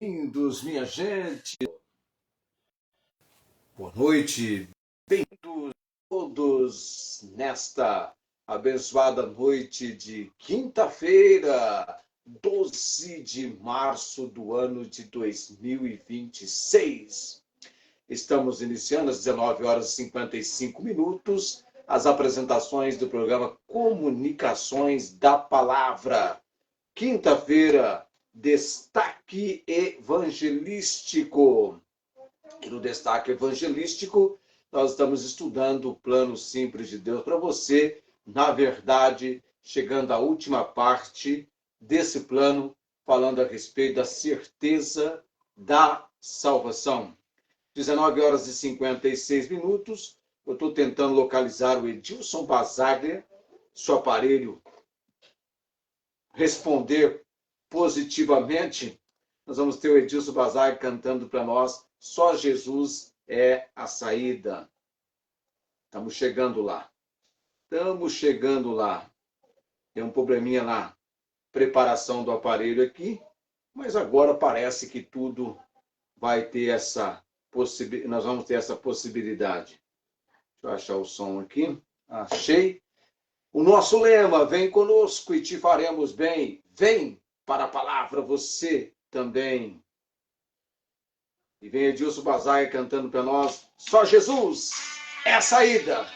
Bem-vindos, minha gente. Boa noite. Bem-vindos todos nesta abençoada noite de quinta-feira, 12 de março do ano de 2026. Estamos iniciando às 19 horas e 55 minutos as apresentações do programa Comunicações da Palavra. Quinta-feira, destaque evangelístico. E no destaque evangelístico, nós estamos estudando o plano simples de Deus para você. Na verdade, chegando à última parte desse plano, falando a respeito da certeza da salvação. 19 horas e 56 minutos. Eu estou tentando localizar o Edilson Basaglia, seu aparelho responder positivamente. Nós vamos ter o Edilson Basaglia cantando para nós, só Jesus é a saída. Estamos chegando lá. Tem um probleminha na preparação do aparelho aqui, mas agora parece que tudo vai ter essa possibilidade. Nós vamos ter essa possibilidade. Deixa eu achar o som aqui. Achei. O nosso lema, vem conosco e te faremos bem. Vem para a palavra você também. E vem Edilson Basaglia cantando para nós, só Jesus é a saída.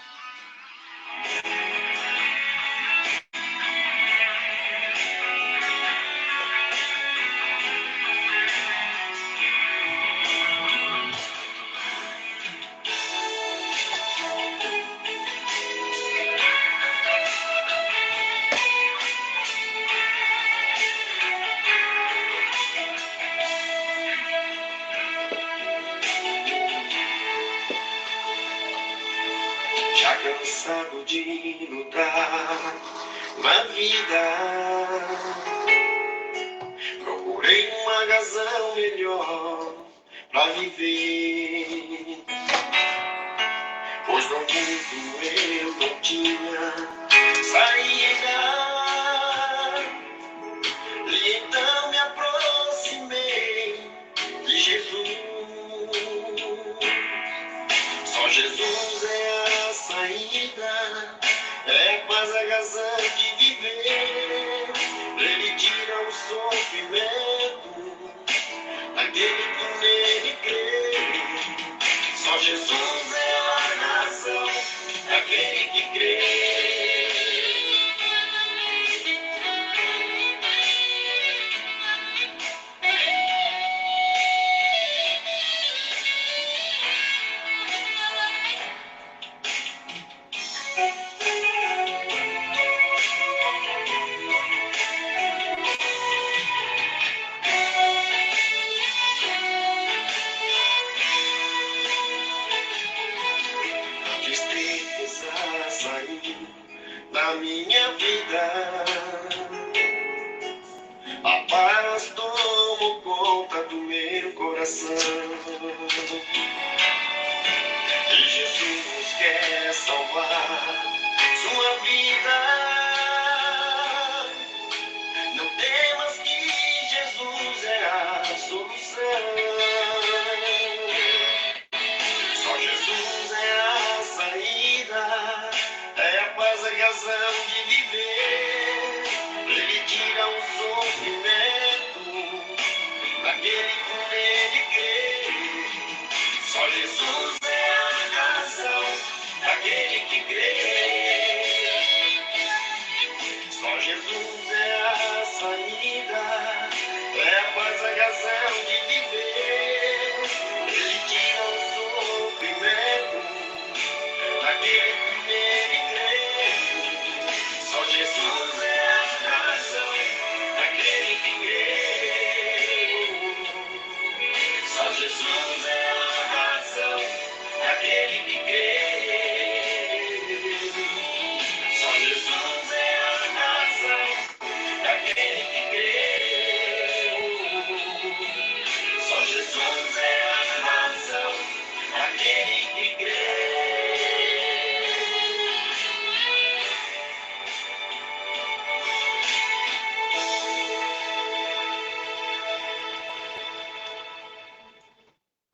Já cansado de lutar na vida, procurei uma razão melhor pra viver. Pois no mundo eu não tinha saída, e então me aproximei de Jesus. Só Jesus é a saída, é quase a razão de viver. Ele tira o sofrimento daquele que nele crê. Só Jesus é a razão daquele que crê. Na minha vida, a paz tomou conta do meu coração. E Jesus quer salvar sua vida. Não temas que Jesus é a solução. Só Jesus é a saída, é a paz, a razão de viver. Ele tira o sofrimento daquele que nele crê. Só Jesus é a razão daquele que crê. Só Jesus é a saída, é a paz, a razão de viver. Ele tira o sofrimento daquele que nele crê. Só Jesus é a razão daquele que crê. Só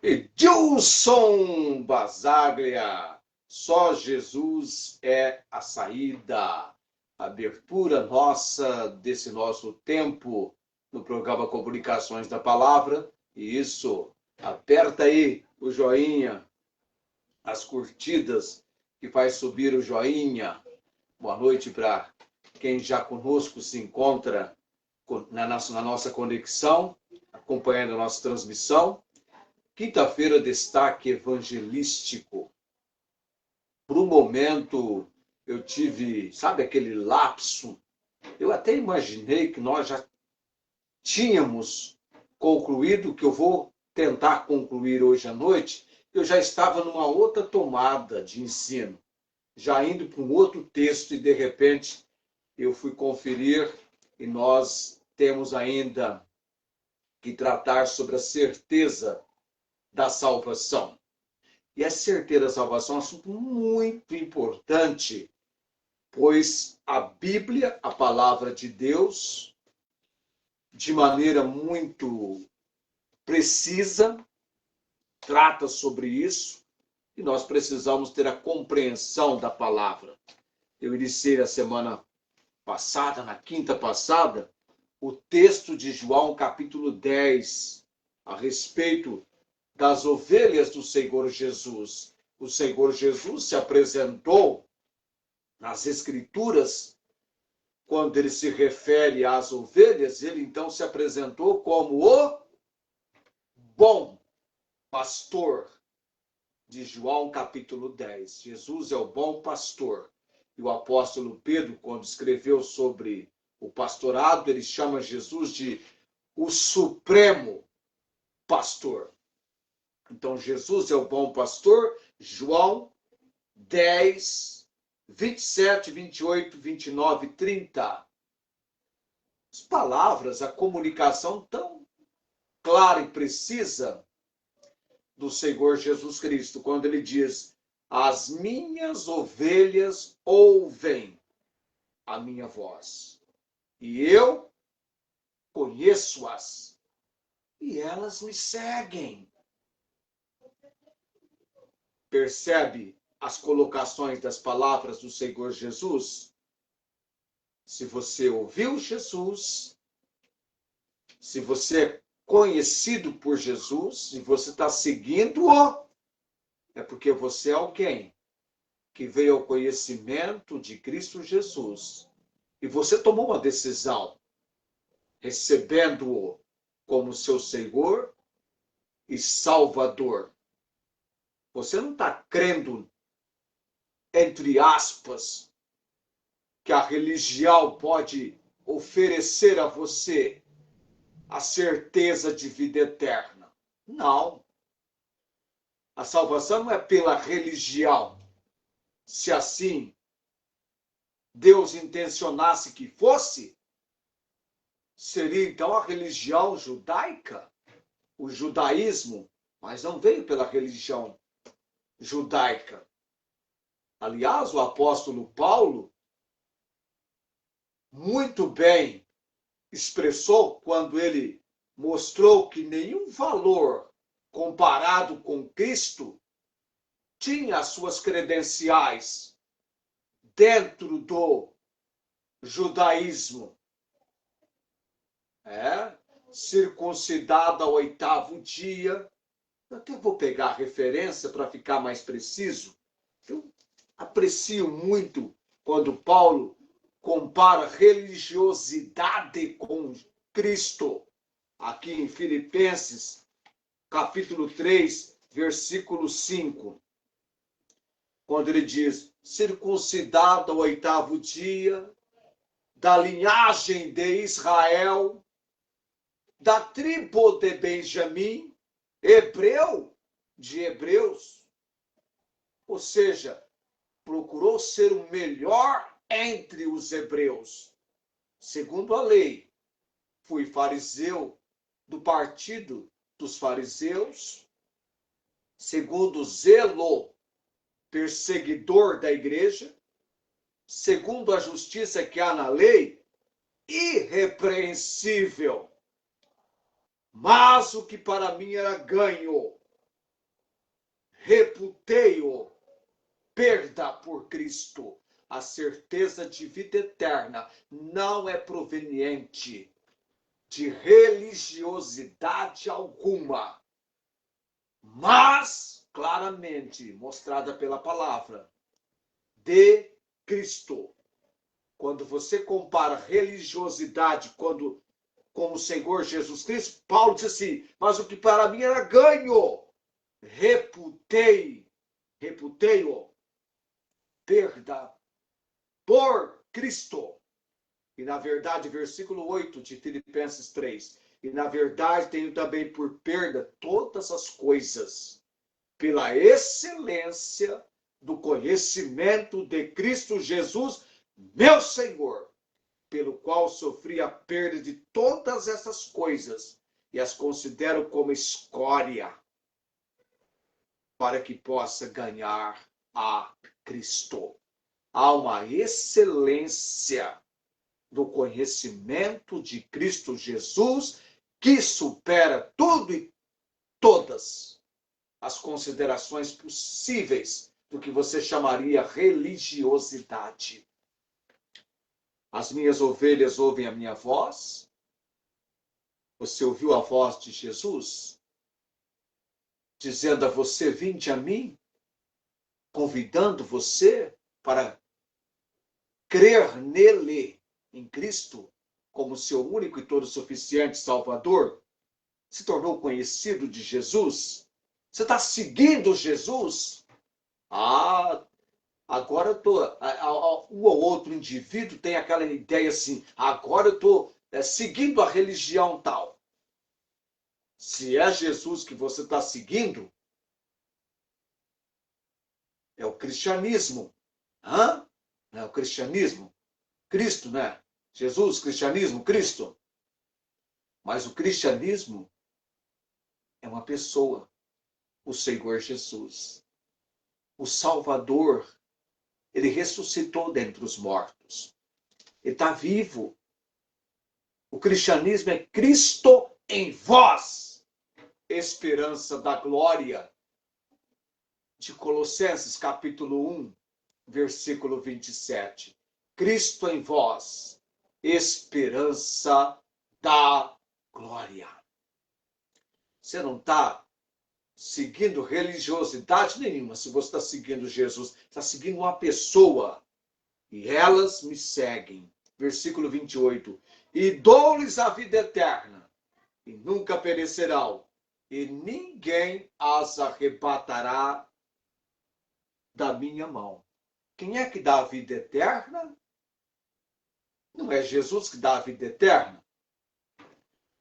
Edilson Basaglia, só Jesus é a saída. Abertura nossa desse nosso tempo no programa Comunicações da Palavra. E isso, aperta aí o joinha, as curtidas, que faz subir o joinha. Boa noite para quem já conosco se encontra na nossa conexão, acompanhando a nossa transmissão. Quinta-feira, destaque evangelístico. Por um momento, eu tive, sabe, aquele lapso. Eu até imaginei que nós já tínhamos concluído, que eu vou tentar concluir hoje à noite. Eu já estava numa outra tomada de ensino, já indo para um outro texto, e de repente eu fui conferir e nós temos ainda que tratar sobre a certeza da salvação. E a certeza da salvação é um assunto muito importante, pois a Bíblia, a palavra de Deus, de maneira muito precisa, trata sobre isso, e nós precisamos ter a compreensão da palavra. Eu iniciei a semana passada, na quinta passada, o texto de João, capítulo 10, a respeito das ovelhas do Senhor Jesus. O Senhor Jesus se apresentou nas Escrituras, quando ele se refere às ovelhas, ele então se apresentou como o bom pastor, de João capítulo 10. Jesus é o bom pastor. E o apóstolo Pedro, quando escreveu sobre o pastorado, ele chama Jesus de o supremo pastor. Então, Jesus é o bom pastor. João 10, 27, 28, 29, 30. As palavras, a comunicação tão clara e precisa do Senhor Jesus Cristo, quando ele diz: as minhas ovelhas ouvem a minha voz, e eu conheço-as, e elas me seguem. Percebe as colocações das palavras do Senhor Jesus? Se você ouviu Jesus, se você é conhecido por Jesus, e você está seguindo-o, é porque você é alguém que veio ao conhecimento de Cristo Jesus. E você tomou uma decisão, recebendo-o como seu Senhor e Salvador. Você não está crendo, entre aspas, que a religião pode oferecer a você a certeza de vida eterna. Não. A salvação não é pela religião. Se assim Deus intencionasse que fosse, seria então a religião judaica, o judaísmo, mas não veio pela religião judaica. Aliás, o apóstolo Paulo muito bem expressou quando ele mostrou que nenhum valor comparado com Cristo tinha as suas credenciais dentro do judaísmo. Circuncidado ao 8º dia. Eu até vou pegar a referência para ficar mais preciso. Eu aprecio muito quando Paulo compara religiosidade com Cristo. Aqui em Filipenses, capítulo 3, versículo 5. Quando ele diz: circuncidado ao 8º dia, da linhagem de Israel, da tribo de Benjamim, hebreu de hebreus. Ou seja, procurou ser o melhor entre os hebreus. Segundo a lei, fui fariseu do partido dos fariseus. Segundo o zelo, perseguidor da igreja. Segundo a justiça que há na lei, irrepreensível. Mas o que para mim era ganho, reputei-o, perda por Cristo. A certeza de vida eterna não é proveniente de religiosidade alguma, mas claramente mostrada pela palavra de Cristo. Quando você compara religiosidade com o Senhor Jesus Cristo, Paulo diz assim, mas o que para mim era ganho, reputei-o, perda por Cristo. E na verdade, versículo 8 de Filipenses 3, e na verdade tenho também por perda todas as coisas, pela excelência do conhecimento de Cristo Jesus, meu Senhor, pelo qual sofri a perda de todas essas coisas e as considero como escória, para que possa ganhar a Cristo. Há uma excelência do conhecimento de Cristo Jesus que supera tudo e todas as considerações possíveis do que você chamaria religiosidade. As minhas ovelhas ouvem a minha voz. Você ouviu a voz de Jesus dizendo a você, vinde a mim, convidando você para crer nele, em Cristo, como seu único e todo suficiente Salvador? Se tornou conhecido de Jesus? Você está seguindo Jesus? Agora eu estou. Um ou outro indivíduo tem aquela ideia assim, agora eu estou seguindo a religião tal. Se é Jesus que você está seguindo, é o cristianismo. Hã? É o cristianismo. Cristo, né? Jesus, cristianismo, Cristo. Mas o cristianismo é uma pessoa, o Senhor Jesus. O Salvador, ele ressuscitou dentre os mortos. Ele está vivo. O cristianismo é Cristo em vós, esperança da glória. De Colossenses, capítulo 1, versículo 27. Cristo em vós, esperança da glória. Você não está seguindo religiosidade nenhuma. Se você está seguindo Jesus, está seguindo uma pessoa. E elas me seguem. Versículo 28. E dou-lhes a vida eterna, e nunca perecerão, e ninguém as arrebatará da minha mão. Quem é que dá a vida eterna? Não é Jesus que dá a vida eterna?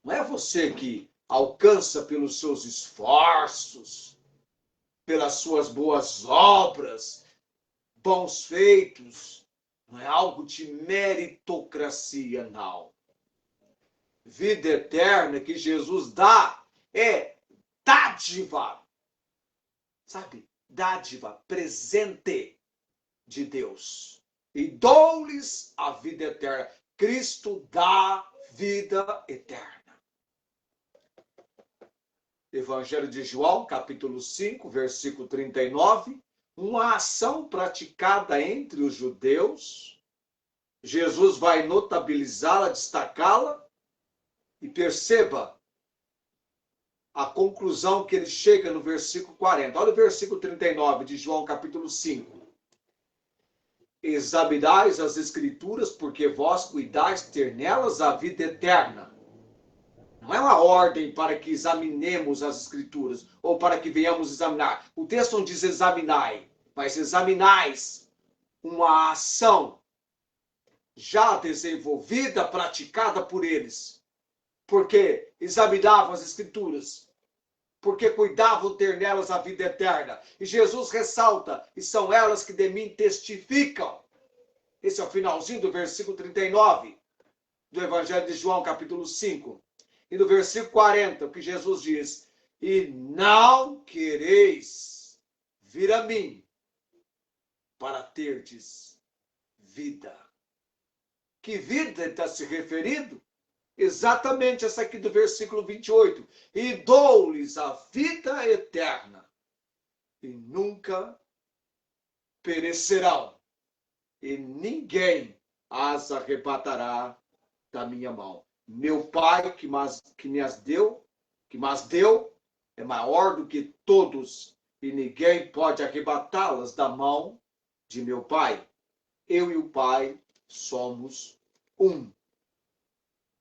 Não é você que alcança pelos seus esforços, pelas suas boas obras, bons feitos. Não é algo de meritocracia, não. Vida eterna que Jesus dá é dádiva. Sabe? Dádiva, presente de Deus. E dou-lhes a vida eterna. Cristo dá vida eterna. Evangelho de João, capítulo 5, versículo 39. Uma ação praticada entre os judeus. Jesus vai notabilizá-la, destacá-la. E perceba a conclusão que ele chega no versículo 40. Olha o versículo 39 de João, capítulo 5. Examinais as Escrituras, porque vós cuidais ter nelas a vida eterna. Não é uma ordem para que examinemos as Escrituras, ou para que venhamos examinar. O texto não diz examinai, mas examinais uma ação já desenvolvida, praticada por eles. Porque examinavam as Escrituras, porque cuidavam ter nelas a vida eterna. E Jesus ressalta, e são elas que de mim testificam. Esse é o finalzinho do versículo 39 do Evangelho de João, capítulo 5. E no versículo 40, o que Jesus diz, e não quereis vir a mim para terdes vida. Que vida ele está se referindo? Exatamente essa aqui do versículo 28. E dou-lhes a vida eterna, e nunca perecerão, e ninguém as arrebatará da minha mão. Meu Pai que me deu, é maior do que todos, e ninguém pode arrebatá-las da mão de meu Pai. Eu e o Pai somos um.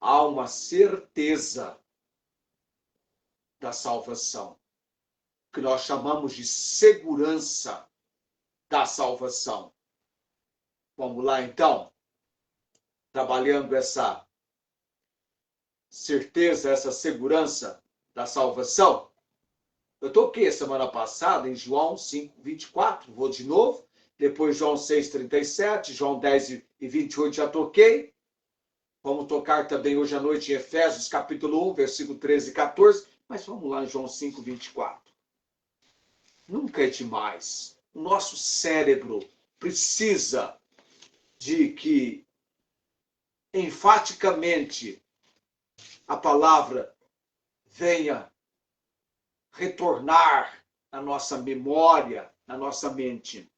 Há uma certeza da salvação, que nós chamamos de segurança da salvação. Vamos lá, então, trabalhando essa certeza, essa segurança da salvação. Eu toquei semana passada em João 5, 24, vou de novo. Depois João 6, 37, João 10 e 28 já toquei. Vamos tocar também hoje à noite em Efésios, capítulo 1, versículo 13 e 14. Mas vamos lá em João 5, 24. Nunca é demais. O nosso cérebro precisa de que, enfaticamente, a palavra venha retornar à nossa memória, à nossa mente.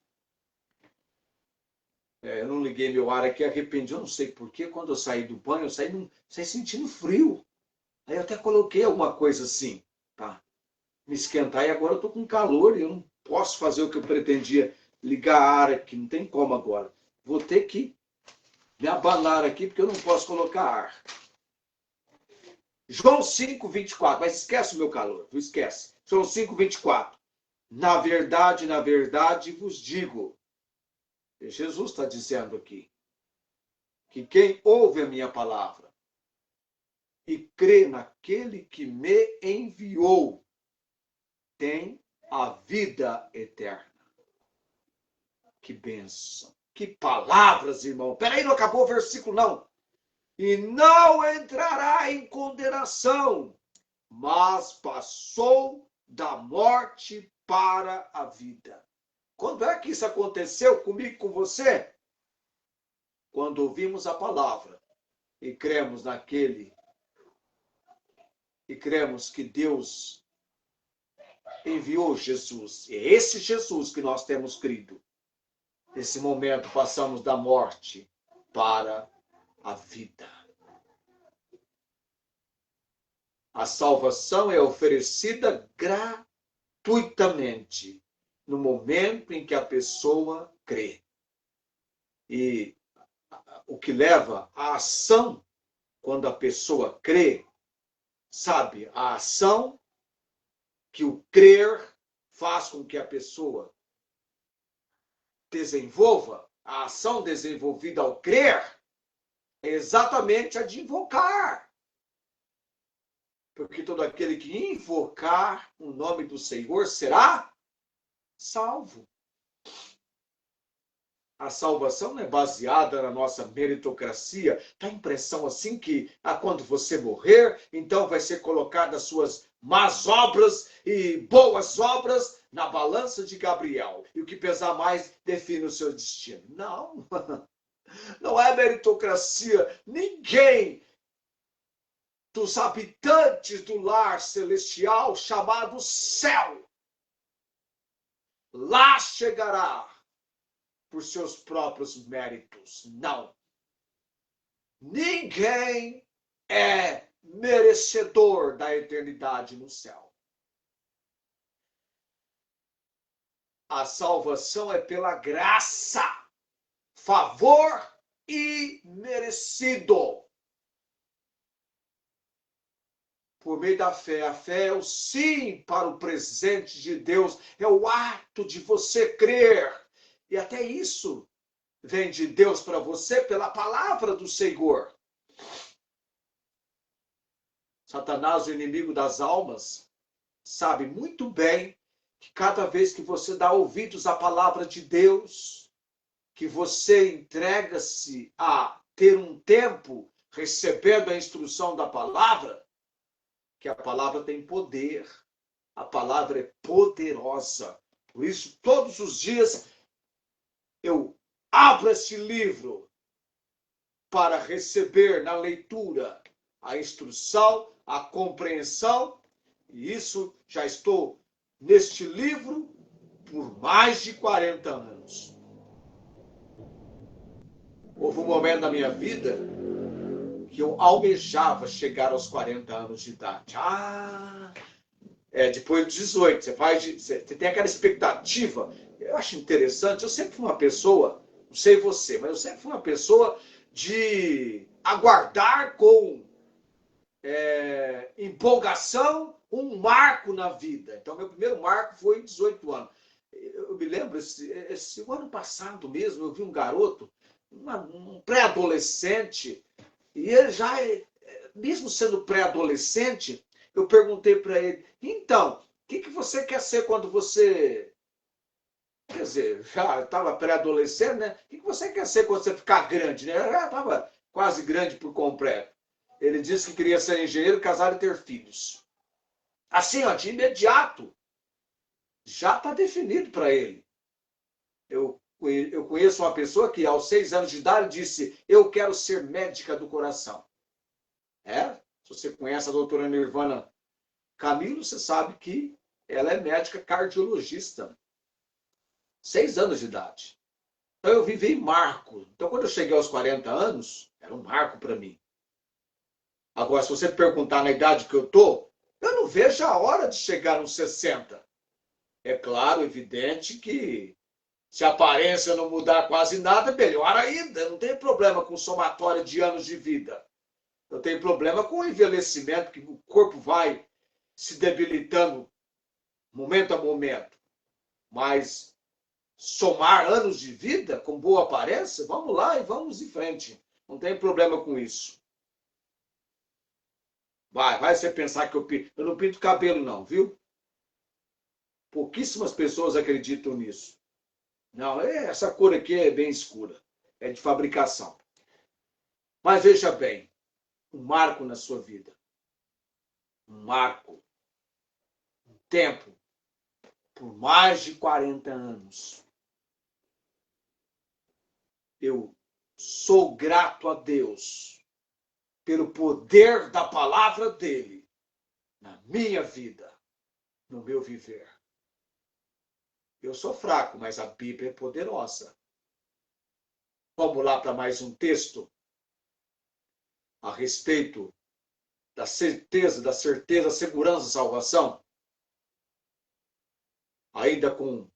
Eu não liguei meu ar aqui, arrependi, eu não sei porquê. Quando eu saí do banho, eu saí sentindo frio. Aí eu até coloquei alguma coisa assim, tá? Me esquentar, e agora eu tô com calor e eu não posso fazer o que eu pretendia, ligar a ar aqui, não tem como agora. Vou ter que me abanar aqui, porque eu não posso colocar ar. João 5, 24, mas esquece o meu calor, não esquece. João 5, 24. Na verdade vos digo, Jesus está dizendo aqui, que quem ouve a minha palavra e crê naquele que me enviou, tem a vida eterna. Que bênção. Que palavras, irmão. Peraí, não acabou o versículo, não. E não entrará em condenação, mas passou da morte para a vida. Quando é que isso aconteceu comigo e com você? Quando ouvimos a palavra e cremos naquele, e cremos que Deus enviou Jesus. É esse Jesus que nós temos crido. Nesse momento passamos da morte para a vida. A salvação é oferecida gratuitamente no momento em que a pessoa crê. E o que leva à ação quando a pessoa crê, sabe, a ação que o crer faz com que a pessoa desenvolva, a ação desenvolvida ao crer, é exatamente a de invocar. Porque todo aquele que invocar o nome do Senhor será salvo. A salvação não é baseada na nossa meritocracia. Dá a impressão assim que quando você morrer, então vai ser colocada as suas más obras e boas obras na balança de Gabriel. E o que pesar mais define o seu destino. Não. Não é meritocracia. Ninguém dos habitantes do lar celestial chamado céu lá chegará por seus próprios méritos. Não. Ninguém é merecedor da eternidade no céu. A salvação é pela graça, favor imerecido. Por meio da fé. A fé é o sim para o presente de Deus. É o ato de você crer. E até isso vem de Deus para você pela palavra do Senhor. Satanás, o inimigo das almas, sabe muito bem que cada vez que você dá ouvidos à palavra de Deus, que você entrega-se a ter um tempo recebendo a instrução da palavra, que a palavra tem poder, a palavra é poderosa. Por isso, todos os dias, eu abro esse livro para receber na leitura a instrução, a compreensão, e isso já estou neste livro por mais de 40 anos. Houve um momento na minha vida que eu almejava chegar aos 40 anos de idade. Depois dos 18, você tem aquela expectativa. Eu acho interessante, eu sempre fui uma pessoa, não sei você, mas eu sempre fui uma pessoa de aguardar com empolgação um marco na vida. Então, meu primeiro marco foi 18 anos. Eu me lembro, esse ano passado mesmo, eu vi um garoto, um pré-adolescente, e ele já, mesmo sendo pré-adolescente, eu perguntei para ele, então, o que você quer ser quando você... Quer dizer, já estava pré-adolescente, né? O que você quer ser quando você ficar grande, né? Eu já estava quase grande por completo. Ele disse que queria ser engenheiro, casar e ter filhos. Assim, ó, de imediato, já está definido para ele. Eu conheço uma pessoa que, aos 6 anos de idade, disse, eu quero ser médica do coração. Se você conhece a doutora Nirvana Camilo, você sabe que ela é médica cardiologista. 6 anos de idade. Então eu vivi marco. Então quando eu cheguei aos 40 anos, era um marco para mim. Agora, se você perguntar na idade que eu estou, eu não vejo a hora de chegar nos 60. É claro, evidente que se a aparência não mudar quase nada, melhor ainda. Eu não tenho problema com somatória de anos de vida. Eu tenho problema com o envelhecimento, que o corpo vai se debilitando momento a momento. Mas somar anos de vida com boa aparência, vamos lá e vamos em frente. Não tem problema com isso. Vai você pensar que eu não pinto cabelo não, viu? Pouquíssimas pessoas acreditam nisso. Não, essa cor aqui é bem escura. É de fabricação. Mas veja bem, um marco na sua vida. Um marco. Um tempo. Por mais de 40 anos. Eu sou grato a Deus pelo poder da palavra dele na minha vida, no meu viver. Eu sou fraco, mas a Bíblia é poderosa. Vamos lá para mais um texto a respeito da certeza, segurança, salvação. Ainda com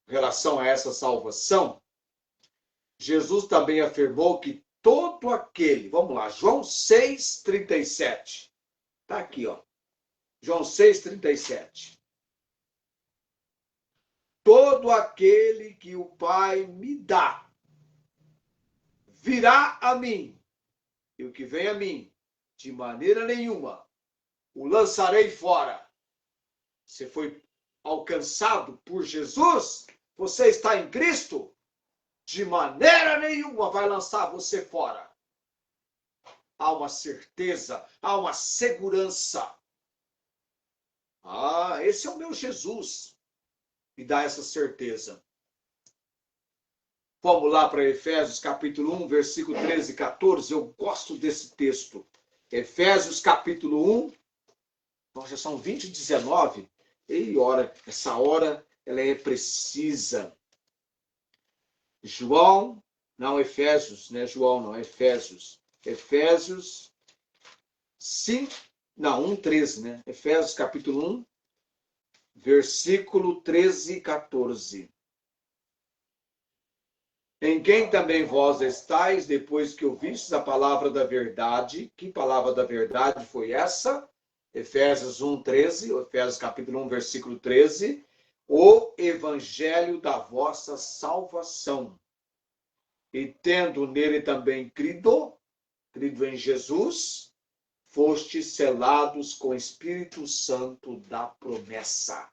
relação a essa salvação, Jesus também afirmou que todo aquele, vamos lá, João 6,37. Está aqui, ó. João 6,37. Todo aquele que o Pai me dá, virá a mim, e o que vem a mim, de maneira nenhuma, o lançarei fora. Você foi alcançado por Jesus? Você está em Cristo? De maneira nenhuma vai lançar você fora. Há uma certeza, há uma segurança. Esse é o meu Jesus. Me dá essa certeza. Vamos lá para Efésios capítulo 1, versículo 13 e 14. Eu gosto desse texto. Efésios capítulo 1. Já são 20 e 19. Essa hora ela é precisa. Efésios, não é João, não, Efésios. Efésios 5, 1:13, né? Efésios capítulo 1, versículo 13 e 14. Em quem também vós estáis, depois que ouvistes a palavra da verdade. Que palavra da verdade foi essa? Efésios 1:13, Efésios capítulo 1, versículo 13. O evangelho da vossa salvação. E tendo nele também crido em Jesus, fostes selados com o Espírito Santo da promessa.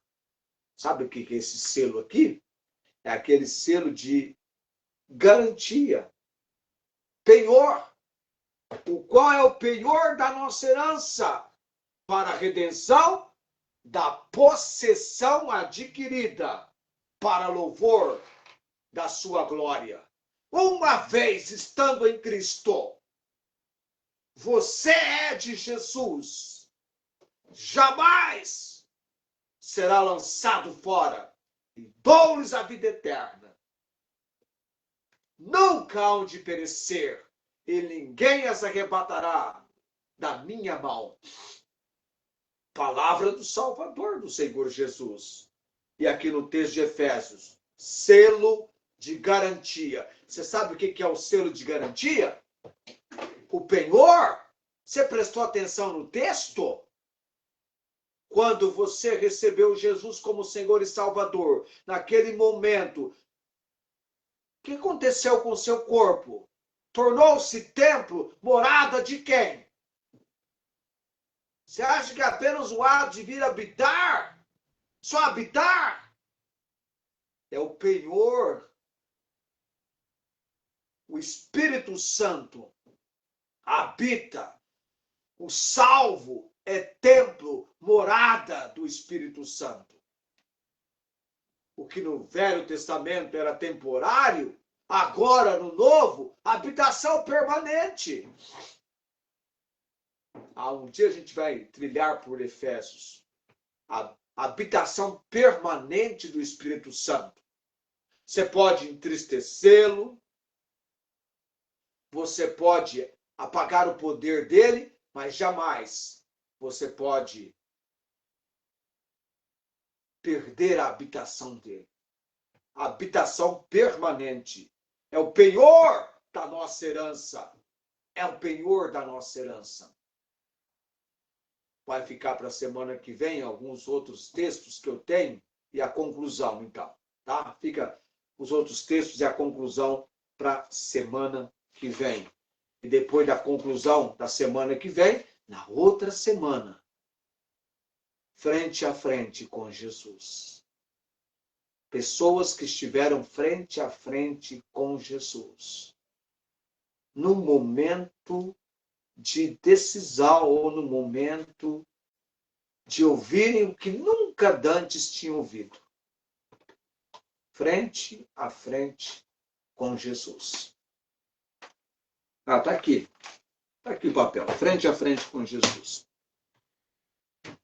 Sabe o que é esse selo aqui? É aquele selo de garantia. Penhor. O qual é o penhor da nossa herança para a redenção da possessão adquirida para louvor da sua glória. Uma vez estando em Cristo, você é de Jesus, jamais será lançado fora. e dou-lhes a vida eterna. Nunca hão de perecer, e ninguém as arrebatará da minha mão. Palavra do Salvador, do Senhor Jesus. E aqui no texto de Efésios, selo de garantia. Você sabe o que é o selo de garantia? O penhor. Você prestou atenção no texto? Quando você recebeu Jesus como Senhor e Salvador, naquele momento, o que aconteceu com o seu corpo? Tornou-se templo, morada de quem? Você acha que apenas o ato de vir habitar, só habitar, é o penhor? O Espírito Santo habita. O salvo é templo, morada do Espírito Santo. O que no Velho Testamento era temporário, agora no Novo, habitação permanente. Um dia a gente vai trilhar por Efésios. A habitação permanente do Espírito Santo. Você pode entristecê-lo, você pode apagar o poder dele, mas jamais você pode perder a habitação dele. A habitação permanente. É o penhor da nossa herança. É o penhor da nossa herança. Vai ficar para a semana que vem alguns outros textos que eu tenho e a conclusão, então. Tá? Fica os outros textos e a conclusão para a semana que vem. E depois da conclusão da semana que vem, na outra semana, frente a frente com Jesus. Pessoas que estiveram frente a frente com Jesus. No momento de decisão ou no momento de ouvirem o que nunca antes tinham ouvido. Frente a frente com Jesus. Tá aqui. Tá aqui o papel. Frente a frente com Jesus.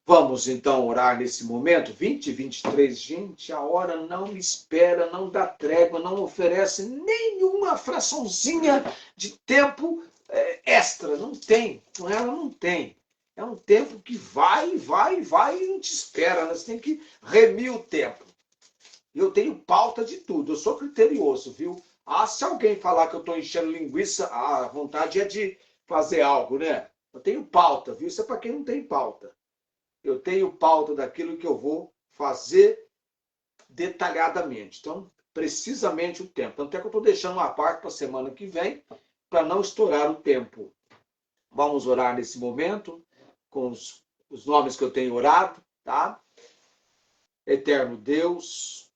Vamos então orar nesse momento. 20:23. Gente, a hora não espera, não dá trégua, não oferece nenhuma fraçãozinha de tempo extra. Não tem. Com ela não tem. É um tempo que vai e não te espera. Você tem que remir o tempo. Eu tenho pauta de tudo. Eu sou criterioso, viu? Se alguém falar que eu estou enchendo linguiça, a vontade é de fazer algo, né? Eu tenho pauta, viu? Isso é para quem não tem pauta. Eu tenho pauta daquilo que eu vou fazer detalhadamente. Então, precisamente o tempo. Tanto é que eu estou deixando uma parte para a semana que vem, para não estourar o tempo. Vamos orar nesse momento, com os nomes que eu tenho orado, tá? Eterno Deus,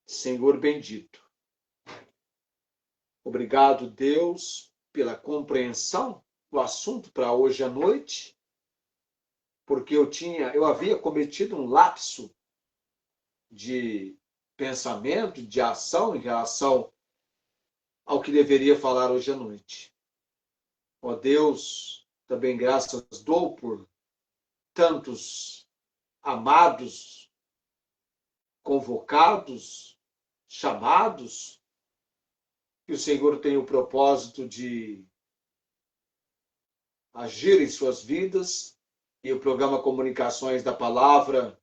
Senhor bendito. Obrigado, Deus, pela compreensão do assunto para hoje à noite, porque eu havia cometido um lapso de pensamento, de ação em relação ao que deveria falar hoje à noite. Ó Deus, também graças dou por tantos amados, convocados, chamados, que o Senhor tem o propósito de agir em suas vidas, e o programa Comunicações da Palavra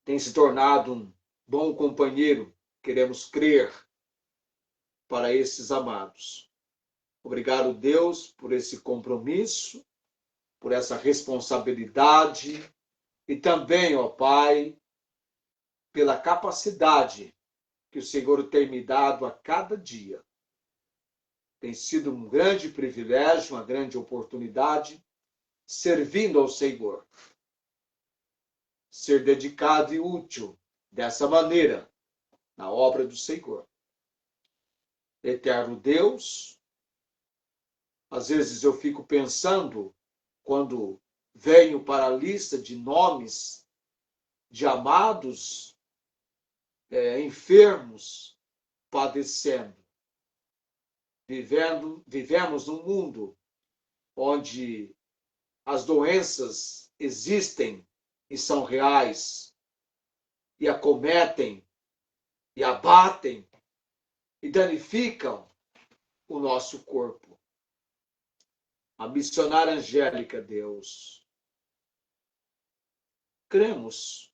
tem se tornado um bom companheiro, queremos crer, para esses amados. Obrigado, Deus, por esse compromisso, por essa responsabilidade e também, ó Pai, pela capacidade que o Senhor tem me dado a cada dia. Tem sido um grande privilégio, uma grande oportunidade, servindo ao Senhor. Ser dedicado e útil dessa maneira na obra do Senhor. Eterno Deus, às vezes eu fico pensando, quando venho para a lista de nomes de amados, enfermos, padecendo. Vivemos num mundo onde as doenças existem e são reais. e acometem, e abatem, e danificam o nosso corpo. A missionária Angélica, Deus, cremos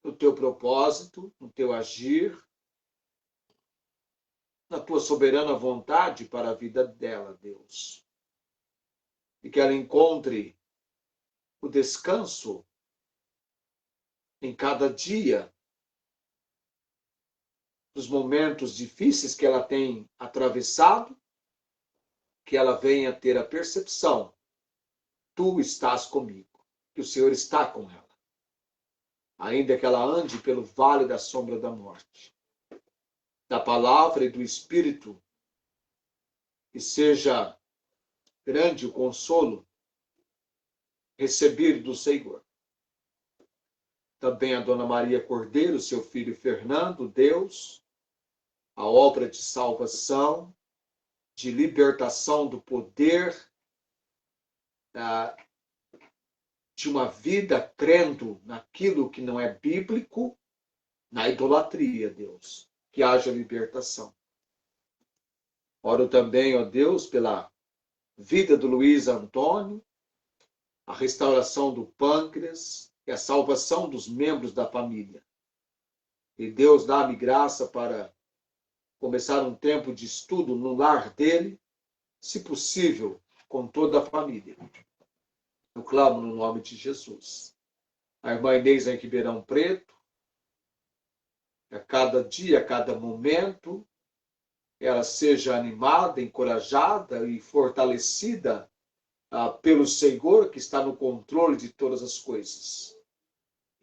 no teu propósito, no teu agir, na tua soberana vontade para a vida dela, Deus. E que ela encontre o descanso em cada dia, dos momentos difíceis que ela tem atravessado, que ela venha ter a percepção: tu estás comigo, que o Senhor está com ela. Ainda que ela ande pelo vale da sombra da morte, da palavra e do Espírito, que seja grande o consolo recebido do Senhor. Também a Dona Maria Cordeiro, seu filho Fernando, Deus, a obra de salvação, de libertação do poder, de uma vida crendo naquilo que não é bíblico, na idolatria, Deus, que haja libertação. Oro também, ó Deus, pela vida do Luiz Antônio, a restauração do pâncreas e a salvação dos membros da família. E Deus dá-me graça para começar um tempo de estudo no lar dele, se possível, com toda a família. Eu clamo no nome de Jesus. A irmã Inês em Ribeirão Preto, a cada dia, a cada momento, ela seja animada, encorajada e fortalecida pelo Senhor, que está no controle de todas as coisas.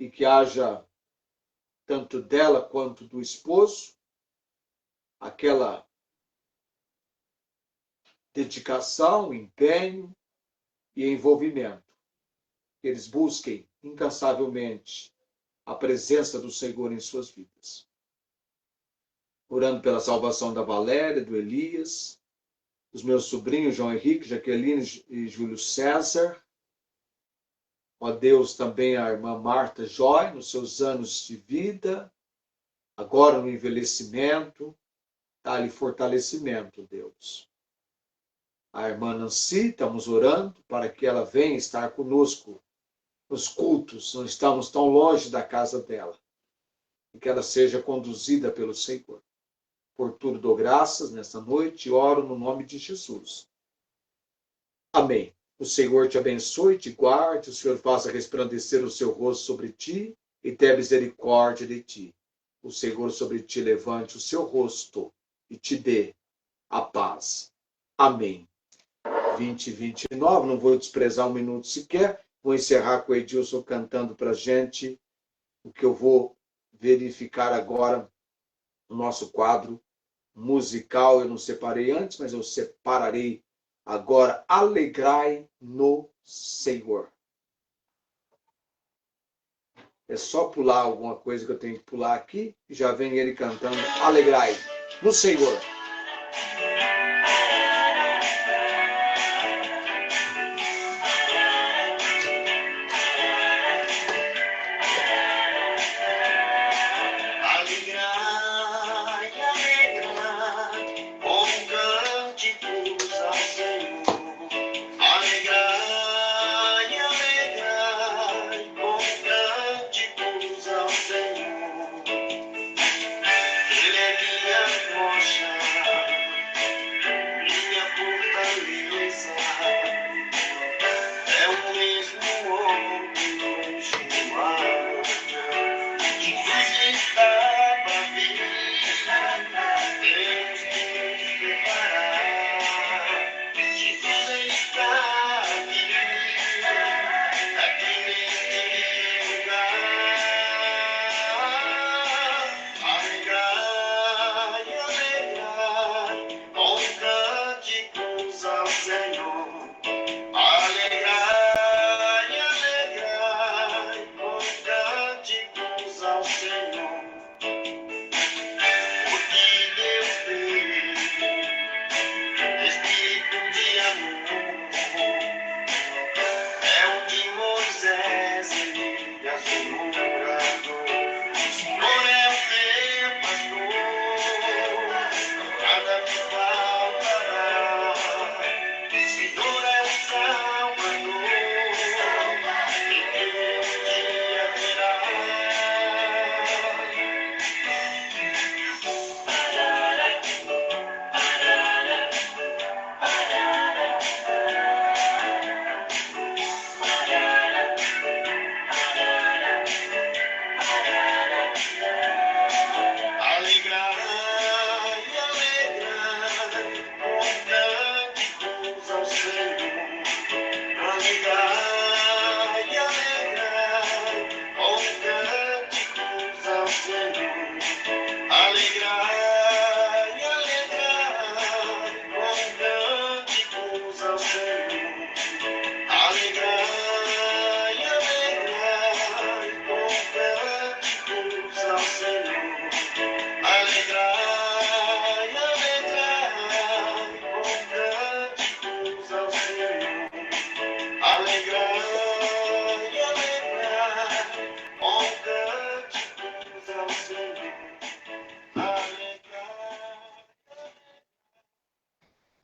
E que haja, tanto dela quanto do esposo, aquela dedicação, empenho e envolvimento. Que eles busquem incansavelmente a presença do Senhor em suas vidas. Orando pela salvação da Valéria, do Elias, dos meus sobrinhos João Henrique, Jaqueline e Júlio César. Ó Deus, também a irmã Marta Joy, nos seus anos de vida, agora no envelhecimento, dá-lhe fortalecimento, Deus. A irmã Nancy, estamos orando para que ela venha estar conosco nos cultos, não estamos tão longe da casa dela, e que ela seja conduzida pelo Senhor. Por tudo dou graças nesta noite e oro no nome de Jesus. Amém. O Senhor te abençoe, te guarde, o Senhor faça resplandecer o seu rosto sobre ti e tenha misericórdia de ti. O Senhor sobre ti levante o seu rosto e te dê a paz. Amém. 20:29, não vou desprezar um minuto sequer. Vou encerrar com o Edilson cantando para a gente o que eu vou verificar agora no nosso quadro musical. Eu não separei antes, mas eu separarei agora. Alegrai no Senhor. É só pular alguma coisa que eu tenho que pular aqui, e já vem ele cantando Alegrai no Senhor.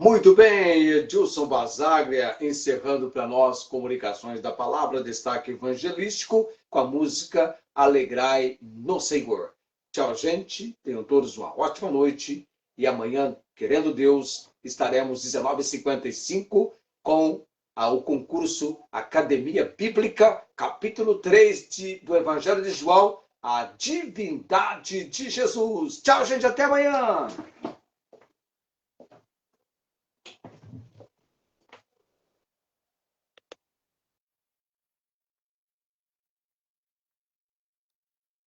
Muito bem, Edilson Basaglia, encerrando para nós Comunicações da Palavra, destaque evangelístico, com a música Alegrai no Senhor. Tchau, gente. Tenham todos uma ótima noite. E amanhã, querendo Deus, estaremos 19h55 com o concurso Academia Bíblica, capítulo 3 do Evangelho de João, a divindade de Jesus. Tchau, gente. Até amanhã.